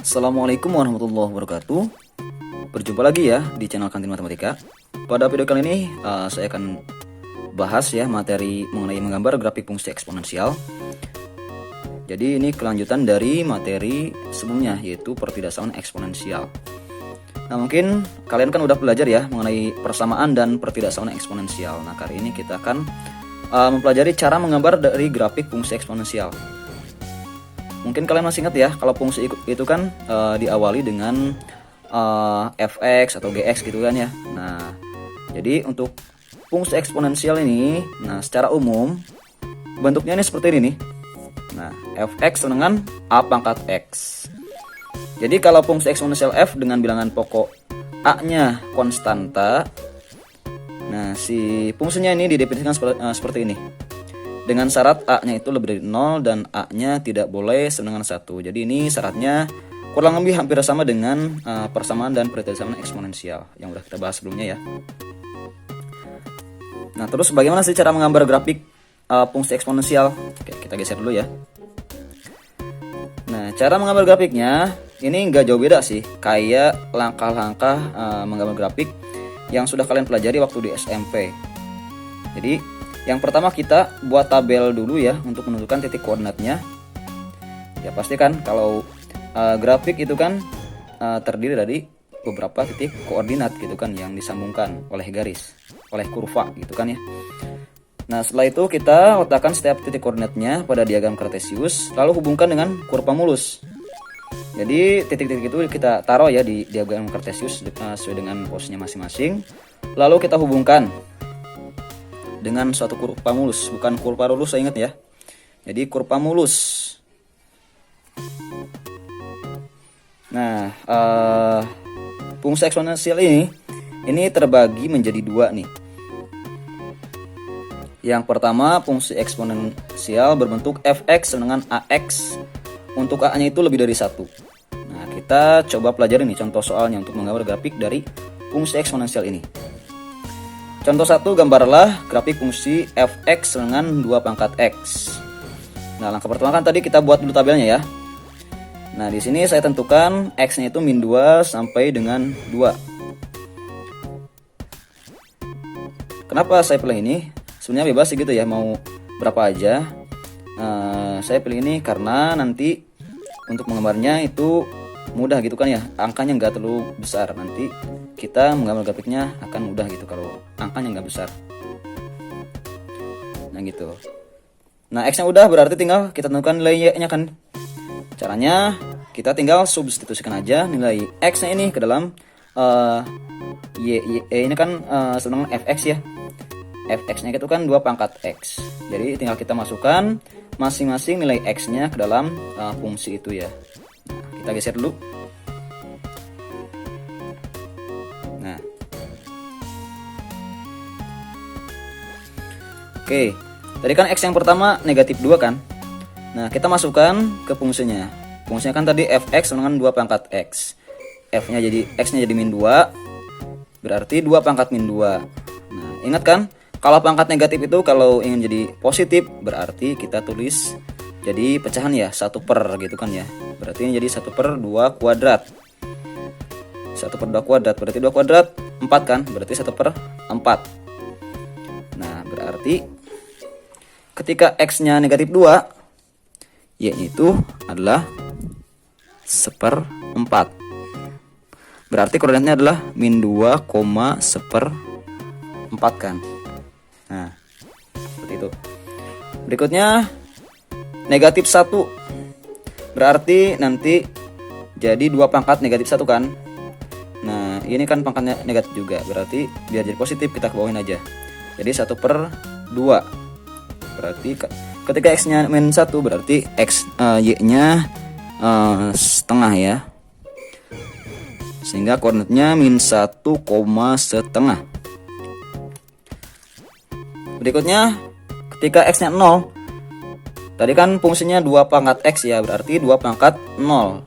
Assalamualaikum warahmatullahi wabarakatuh. Berjumpa lagi ya di channel Kantin Matematika. Pada video kali ini saya akan bahas ya materi mengenai menggambar grafik fungsi eksponensial. Jadi ini kelanjutan dari materi sebelumnya, yaitu pertidaksamaan eksponensial. Nah, mungkin kalian kan udah belajar ya mengenai persamaan dan pertidaksamaan eksponensial. Nah, kali ini kita akan mempelajari cara menggambar dari grafik fungsi eksponensial. Mungkin kalian masih ingat ya, kalau fungsi itu kan diawali dengan fx atau gx gitu kan ya. Nah, jadi untuk fungsi eksponensial ini, nah secara umum bentuknya ini seperti ini nih. Nah, fx dengan a pangkat x. Jadi kalau fungsi eksponensial f dengan bilangan pokok a-nya konstanta, nah si fungsinya ini didefinisikan seperti ini. Dengan syarat a-nya itu lebih dari 0 dan a-nya tidak boleh sama dengan 1. Jadi ini syaratnya kurang lebih hampir sama dengan persamaan dan pertidaksamaan eksponensial yang udah kita bahas sebelumnya ya. Nah, terus bagaimana sih cara menggambar grafik fungsi eksponensial? Oke, kita geser dulu ya. Nah, cara menggambar grafiknya ini nggak jauh beda sih, kayak langkah-langkah menggambar grafik yang sudah kalian pelajari waktu di SMP. Jadi yang pertama kita buat tabel dulu ya untuk menentukan titik koordinatnya. Ya pasti kan kalau grafik itu kan terdiri dari beberapa titik koordinat gitu kan yang disambungkan oleh garis, oleh kurva gitu kan ya. Nah, setelah itu kita letakkan setiap titik koordinatnya pada diagram kartesius, lalu hubungkan dengan kurva mulus. Jadi titik-titik itu kita taruh ya di diagram kartesius sesuai dengan posisinya masing-masing. Lalu kita hubungkan dengan suatu kurva mulus, bukan kurva lurus, saya ingat ya. Jadi kurva mulus. Nah, fungsi eksponensial ini terbagi menjadi dua nih. Yang pertama, fungsi eksponensial berbentuk fx dengan ax. Untuk a-nya itu lebih dari 1. Nah, kita coba pelajari nih contoh soalnya untuk menggambar grafik dari fungsi eksponensial ini. Contoh 1, gambarlah grafik fungsi fx dengan 2 pangkat x. Nah, langkah pertama kan tadi kita buat dulu tabelnya ya. Nah, di sini saya tentukan x-nya itu min 2 sampai dengan 2. Kenapa saya pilih ini? Sebenarnya bebas sih gitu ya, mau berapa aja. Saya pilih ini karena nanti untuk menggambarnya itu mudah gitu kan ya, angkanya nggak terlalu besar. Nanti kita menggambar grafiknya akan mudah gitu kalau angkanya nggak besar. Nah gitu. Nah, x nya udah, berarti tinggal kita tentukan nilai y nya kan. Caranya kita tinggal substitusikan aja nilai x nya ini ke dalam y ini kan sama dengan fx ya. Fx nya itu kan 2 pangkat x. Jadi tinggal kita masukkan masing-masing nilai x nya ke dalam fungsi itu ya. Nah, kita geser dulu. Nah, oke, tadi kan x yang pertama negatif 2 kan. Nah, kita masukkan ke fungsinya. Fungsinya kan tadi fx dengan 2 pangkat x. F-nya jadi x-nya jadi min 2. Berarti 2 pangkat min 2. Nah, ingat kan? Kalau pangkat negatif itu kalau ingin jadi positif, berarti kita tulis jadi pecahan ya, 1 per gitu kan ya. Berarti ini jadi 1 per 2 kuadrat. 1 per 2 kuadrat, berarti 2 kuadrat 4 kan, berarti 1 per 4. Nah, berarti ketika x-nya negatif 2, y-nya itu adalah 1/4. Berarti koordinatnya adalah min 2, 1/4 kan. Nah, seperti itu. Berikutnya negatif 1. Berarti nanti jadi 2 pangkat negatif 1 kan. Nah, ini kan pangkatnya negatif juga. Berarti biar jadi positif kita kebawahin aja. Jadi 1 per 2. Berarti ketika x-nya min 1 berarti y-nya setengah ya. Sehingga koordinatnya min 1,5. Berikutnya ketika x-nya 0. Tadi kan fungsinya 2 pangkat x ya, berarti 2 pangkat 0.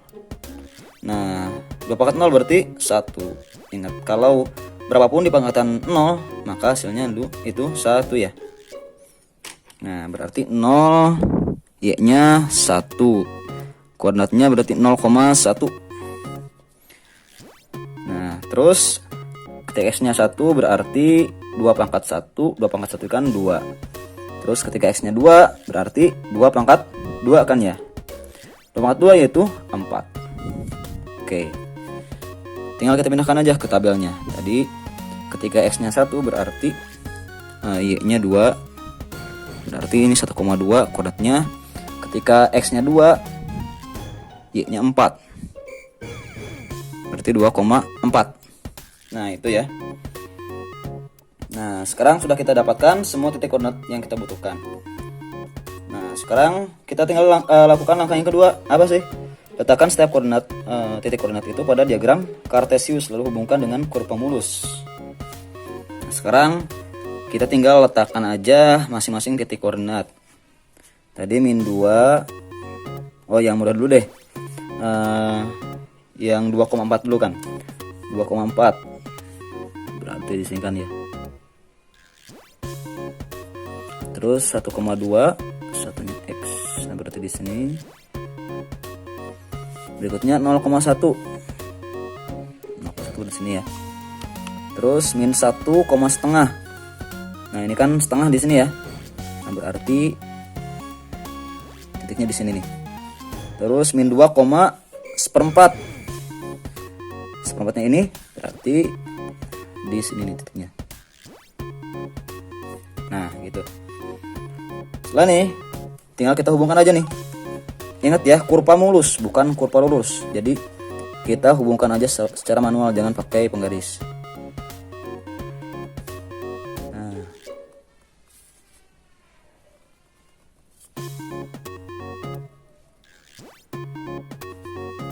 Nah, 2 pangkat 0 berarti 1. Ingat, kalau berapapun di pangkatan 0, maka hasilnya itu 1 ya. Nah, berarti 0, y-nya 1. Koordinatnya berarti 0,1 Terus ketika X nya 1 berarti 2 pangkat 1, 2 pangkat 1 kan 2. Terus ketika X nya 2 berarti 2 pangkat 2 kan ya. 2 pangkat 2 yaitu 4. Oke, tinggal kita pindahkan aja ke tabelnya. Tadi ketika X nya 1 berarti Y nya 2, berarti ini 1,2 koordinatnya. Ketika X nya 2, Y nya 4, berarti 2,4. Nah itu ya. Nah sekarang sudah kita dapatkan semua titik koordinat yang kita butuhkan. Nah sekarang kita tinggal lakukan langkah yang kedua. Apa sih? Letakkan setiap koordinat titik koordinat itu pada diagram Kartesius, lalu hubungkan dengan kurva mulus. Nah, sekarang kita tinggal letakkan aja masing-masing titik koordinat. Tadi min 2. Oh yang mudah dulu deh. Yang 2,4 dulu kan. 2,4 berarti di sini kan ya. Terus 1,2 satunya X. Nah berarti di sini. Berikutnya 0,1. 0,1 di sini ya. Terus min 1, setengah. Nah ini kan setengah di sini ya. Nah berarti titiknya di sini nih. Terus min 2, seperempat. Seperempatnya ini berarti di sini nih titiknya. Nah gitu. Setelah nih tinggal kita hubungkan aja nih. Ingat ya, kurva mulus bukan kurva lurus. Jadi kita hubungkan aja secara manual, jangan pakai penggaris.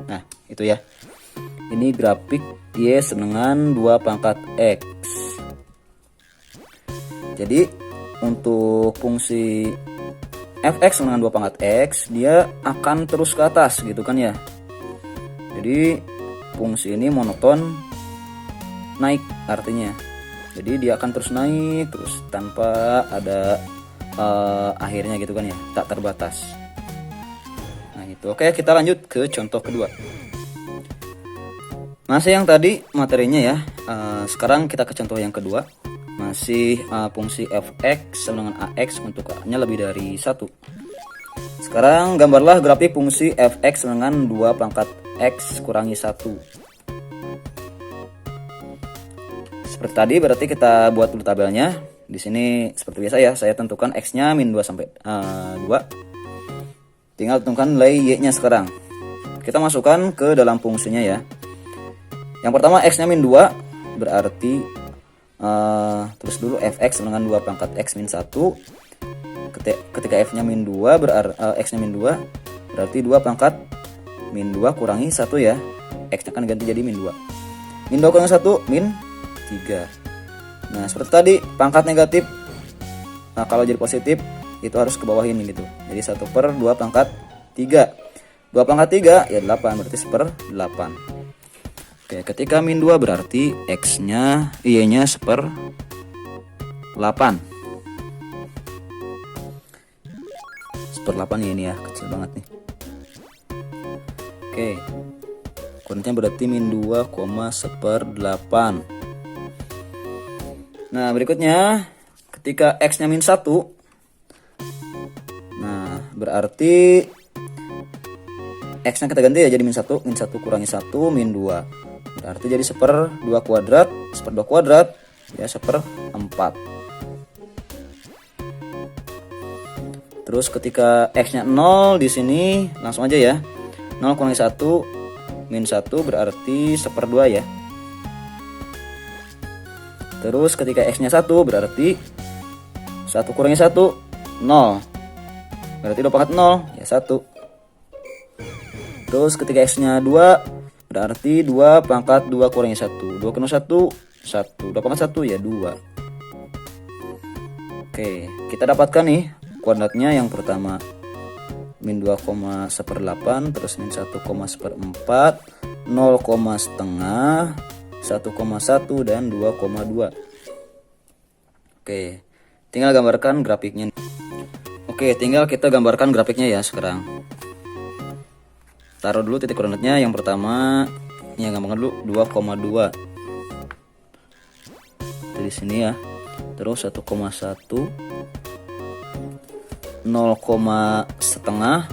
Nah itu ya. Ini grafik Y dengan 2 pangkat X. Jadi untuk fungsi fx dengan 2 pangkat X, dia akan terus ke atas gitu kan ya. Jadi fungsi ini monoton naik artinya. Jadi dia akan terus naik terus tanpa ada akhirnya gitu kan ya, tak terbatas. Nah itu. Oke, kita lanjut ke contoh kedua. Masih yang tadi materinya ya. Sekarang kita ke contoh yang kedua. Masih fungsi fx sama dengan ax untuk a-nya lebih dari 1. Sekarang gambarlah grafik fungsi fx dengan 2 pangkat x kurangi 1. Seperti tadi berarti kita buat dulu tabelnya. Di sini seperti biasa ya, saya tentukan x-nya min 2 sampai 2. Tinggal tentukan nilai y-nya sekarang. Kita masukkan ke dalam fungsinya ya. Yang pertama x-nya min 2 berarti terus dulu fx dengan 2 pangkat x min 1. Ketika f-nya min 2 berarti x-nya min 2 berarti 2 pangkat min 2 kurangi 1 ya. X-nya kan ganti jadi min 2. Min 2 kurangi 1 min 3. Nah seperti tadi pangkat negatif, nah kalau jadi positif itu harus ke bawah ini gitu. Jadi 1 per 2 pangkat 3. 2 pangkat 3 ya 8, berarti 1/8. Oke, ketika min 2 berarti X-nya, Y-nya 1/8. Seperlapan ya ini ya, kecil banget nih. Oke, koordinatnya berarti min 2,1/8. Nah berikutnya ketika X-nya min 1, nah berarti X-nya kita ganti ya jadi min 1 kurangi 1 min 2. Berarti jadi 1/2 kuadrat, 1/2 kuadrat ya 1/4. Terus ketika X-nya 0 di sini langsung aja ya. 0 kurangi 1 min 1 berarti 1/2 ya. Terus ketika X-nya 1 berarti 1 kurangi 1 0. Berarti 2 pangkat 0 ya 1. Terus ketika X-nya 2 berarti 2 pangkat 2 kurangi 1. 2 kurangi 1 1. 2 pangkat 1 ya 2. Oke, kita dapatkan nih koordinatnya. Yang pertama min 2,1/8, terus min 1,1/4, 0,5, 1,1 dan 2,2. Oke, tinggal gambarkan grafiknya. Oke, tinggal kita gambarkan grafiknya ya sekarang. Taruh dulu titik koordinatnya. Yang pertama, yang gampang dulu 2,2. sini ya. Terus 1,1, 0, setengah,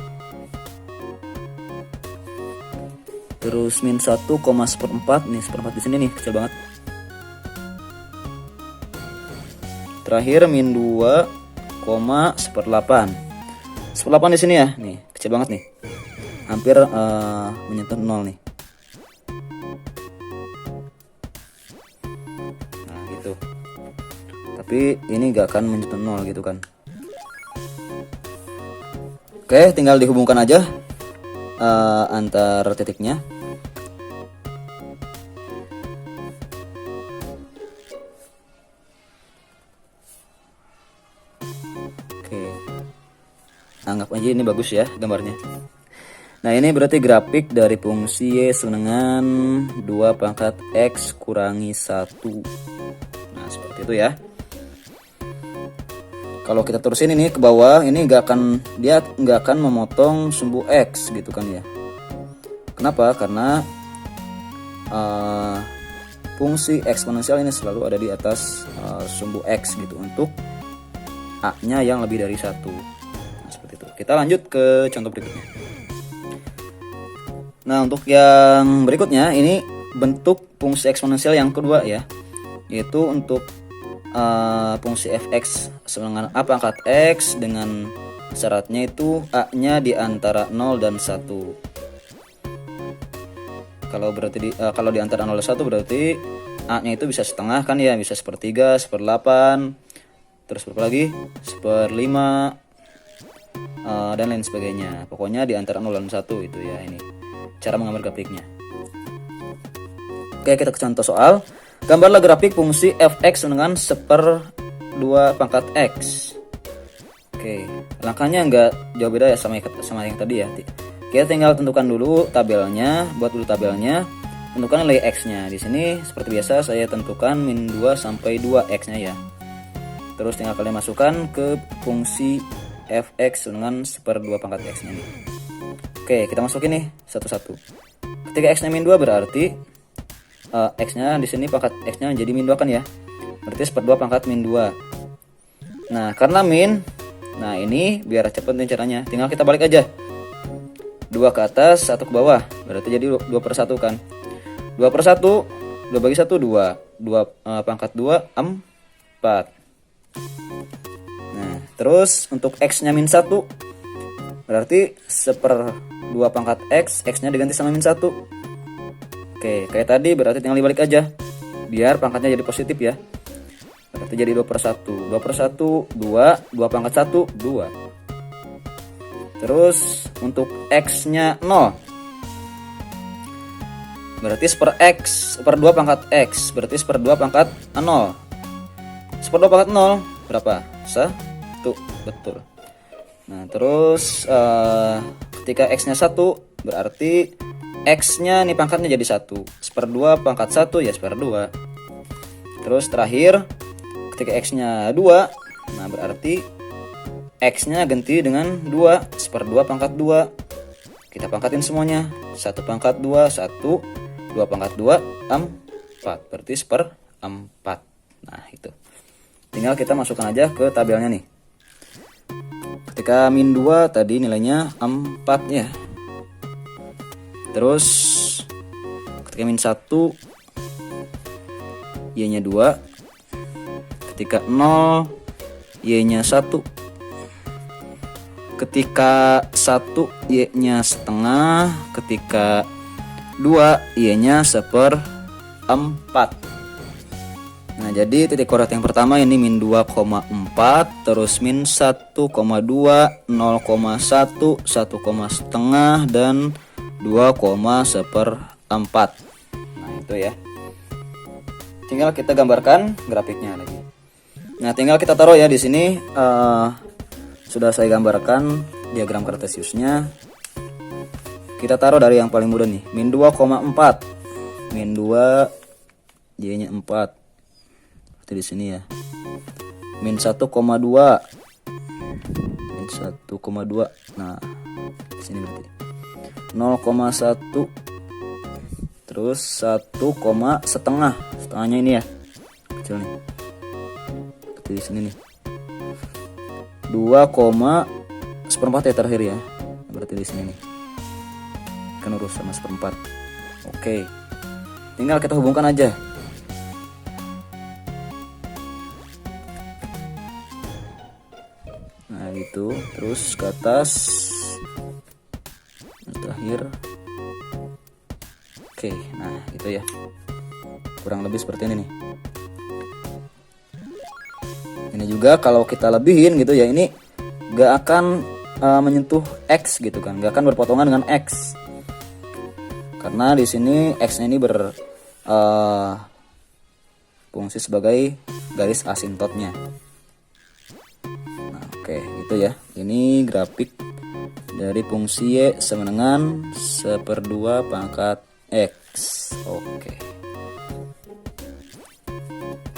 terus min 1,14 nih, seperempat di sini nih, kecil banget. Terakhir min 2,18. 18 di sini ya, nih kecil banget nih, hampir menyentuh 0 nih. Nah gitu. Tapi ini gak akan menyentuh 0 gitu kan. Oke, tinggal dihubungkan aja antar titiknya. Oke, anggap aja ini bagus ya gambarnya. Nah ini berarti grafik dari fungsi Y sama dengan 2 pangkat X kurangi 1. Nah seperti itu ya. Kalau kita terusin ini ke bawah, ini dia nggak akan memotong sumbu X gitu kan ya. Kenapa? Karena fungsi eksponensial ini selalu ada di atas sumbu X gitu untuk A-nya yang lebih dari 1. Nah seperti itu. Kita lanjut ke contoh berikutnya. Nah untuk yang berikutnya ini bentuk fungsi eksponensial yang kedua ya, yaitu untuk fungsi fx sama dengan a pangkat x dengan syaratnya itu a-nya di antara 0 dan 1. Kalau di antara 0 dan 1 berarti a-nya itu bisa setengah kan ya, bisa 1/3, 1/8, terus berapa lagi? 1/5 dan lain sebagainya. Pokoknya di antara 0 dan 1 itu ya, ini cara menggambar grafiknya. Oke, kita ke contoh soal. Gambarlah grafik fungsi fx dengan 1/2 pangkat x. Oke, langkahnya nggak jauh beda ya sama yang tadi ya. Kita tinggal tentukan dulu tabelnya, buat dulu tabelnya, tentukan nilai x-nya. Di sini seperti biasa saya tentukan min 2 sampai 2 x-nya ya. Terus tinggal kalian masukkan ke fungsi fx dengan 1/2 pangkat x-nya nih. Oke, kita masukin nih satu-satu. Ketika x-nya min 2 berarti x-nya di sini pangkat x-nya jadi min 2 kan ya. Berarti 1/2 pangkat min 2. Nah, karena min, nah ini biar cepet nih caranya. Tinggal kita balik aja. 2 ke atas, 1 ke bawah. Berarti jadi 2/1 kan. 2/1, 2 bagi 1 2. 2 pangkat 2 4. Nah, terus untuk x-nya min 1 berarti 1/2 pangkat x, x-nya diganti sama min 1. Oke, kayak tadi berarti tinggal dibalik aja biar pangkatnya jadi positif ya. Berarti jadi 2/1. 2/1 2, 2 pangkat 1 2. Terus untuk x-nya 0 berarti 1/2 pangkat x, berarti 1/2 pangkat 0. 1/2 pangkat 0 berapa? 1, betul. Nah, terus ketika x-nya 1 berarti x-nya nih pangkatnya jadi 1. 1/2 pangkat 1 ya 1/2. Terus terakhir ketika x-nya 2, nah berarti x-nya ganti dengan 2, 1/2 pangkat 2. Kita pangkatin semuanya. 1 pangkat 2 1, 2 pangkat 2 4. Berarti 1/4. Nah, itu. Tinggal kita masukkan aja ke tabelnya nih. Ketika min 2 tadi nilainya 4 ya. Terus ketika min 1 y-nya 2. Ketika 0 y-nya 1. Ketika 1 y-nya setengah. Ketika 2 y-nya 1/4. Nah, jadi titik koordinat yang pertama ini min 2,4, terus min 1,2, 0,1, 1,5 dan 2,1/4. Nah, itu ya. Tinggal kita gambarkan grafiknya lagi. Nah, tinggal kita taruh ya di sini. Sudah saya gambarkan diagram kartesiusnya. Kita taruh dari yang paling mudah nih, min 2,4. Min 2 y-nya 4. Seperti di sini ya. Min 1,2. Min 1,2. Nah, di sini berarti 0,1, terus 1, setengahnya ini ya, kecil nih, berarti di sini nih 2,1/4 ya terakhir ya, berarti di sini nih kan urus sama 1/4. Oke, tinggal kita hubungkan aja. Nah gitu, terus ke atas terakhir. Oke, nah gitu ya, kurang lebih seperti ini nih. Ini juga kalau kita lebihin gitu ya, ini gak akan menyentuh X gitu kan, gak akan berpotongan dengan X karena di sini X-nya ini fungsi sebagai garis asintotnya. Nah, oke, gitu ya. Ini grafik dari fungsi Y sama dengan 1/2 pangkat X. Oke,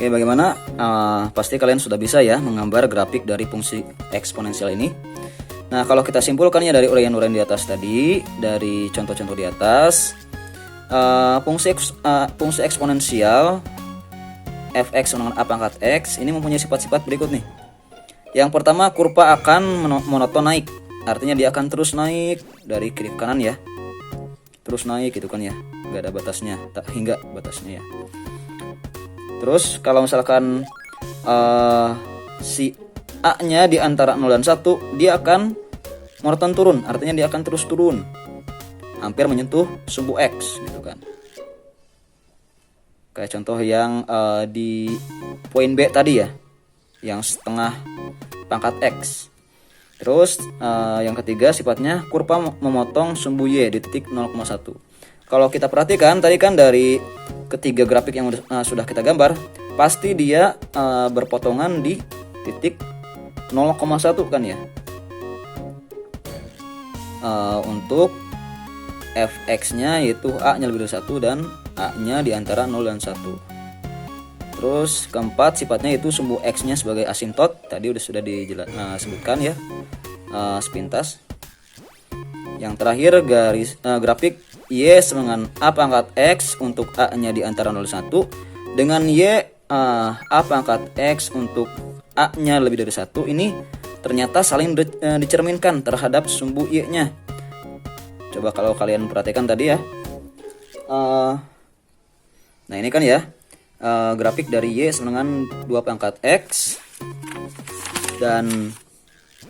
bagaimana? Pasti kalian sudah bisa ya menggambar grafik dari fungsi eksponensial ini. Nah, kalau kita simpulkan ya dari uraian-uraian di atas tadi, dari contoh-contoh di atas, fungsi eksponensial fx sama dengan a pangkat x ini mempunyai sifat-sifat berikut nih. Yang pertama, kurva akan monoton naik, artinya dia akan terus naik dari kiri ke kanan ya, terus naik gitu kan ya, nggak ada batasnya, tak hingga batasnya ya. Terus kalau misalkan si A-nya di antara 0 dan 1, dia akan monoton turun, artinya dia akan terus turun, hampir menyentuh sumbu X gitu kan. Kayak contoh yang di poin B tadi ya, yang setengah pangkat X. Terus yang ketiga sifatnya kurva memotong sumbu Y di titik 0,1. Kalau kita perhatikan tadi kan dari ketiga grafik yang sudah kita gambar, pasti dia berpotongan di titik 0,1 kan ya. Untuk fx-nya yaitu a-nya lebih dari 1 dan a-nya di antara 0 dan 1. Terus keempat sifatnya itu sumbu x-nya sebagai asintot, tadi sudah disebutkan ya sepintas. Yang terakhir grafik y sama dengan a pangkat x untuk a-nya di antara 0 dan 1 dengan y a pangkat x untuk a-nya lebih dari 1 ini ternyata saling dicerminkan terhadap sumbu y-nya. Coba kalau kalian perhatikan tadi ya. Nah ini kan ya grafik dari y sama dengan 2 pangkat x, dan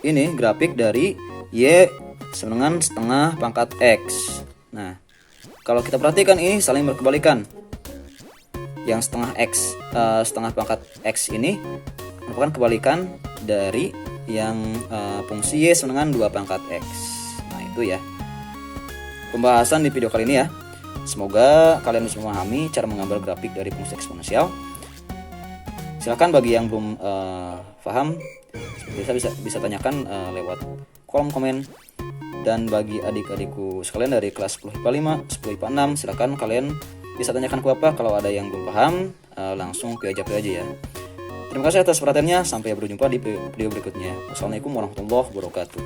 ini grafik dari y sama dengan setengah pangkat x. Nah kalau kita perhatikan ini saling berkebalikan. Yang setengah pangkat x ini merupakan kebalikan dari yang fungsi y sama dengan 2 pangkat x. Nah itu ya pembahasan di video kali ini ya. Semoga kalian bisa memahami cara menggambar grafik dari fungsi eksponensial. Silakan bagi yang belum paham bisa tanyakan lewat kolom komen. Dan bagi adik-adikku sekalian dari kelas 10 IPA 5, 10 IPA 6, silakan kalian bisa tanyakan ke apa kalau ada yang belum paham, langsung aja ya. Terima kasih atas perhatiannya, sampai berjumpa di video berikutnya. Wassalamualaikum warahmatullahi wabarakatuh.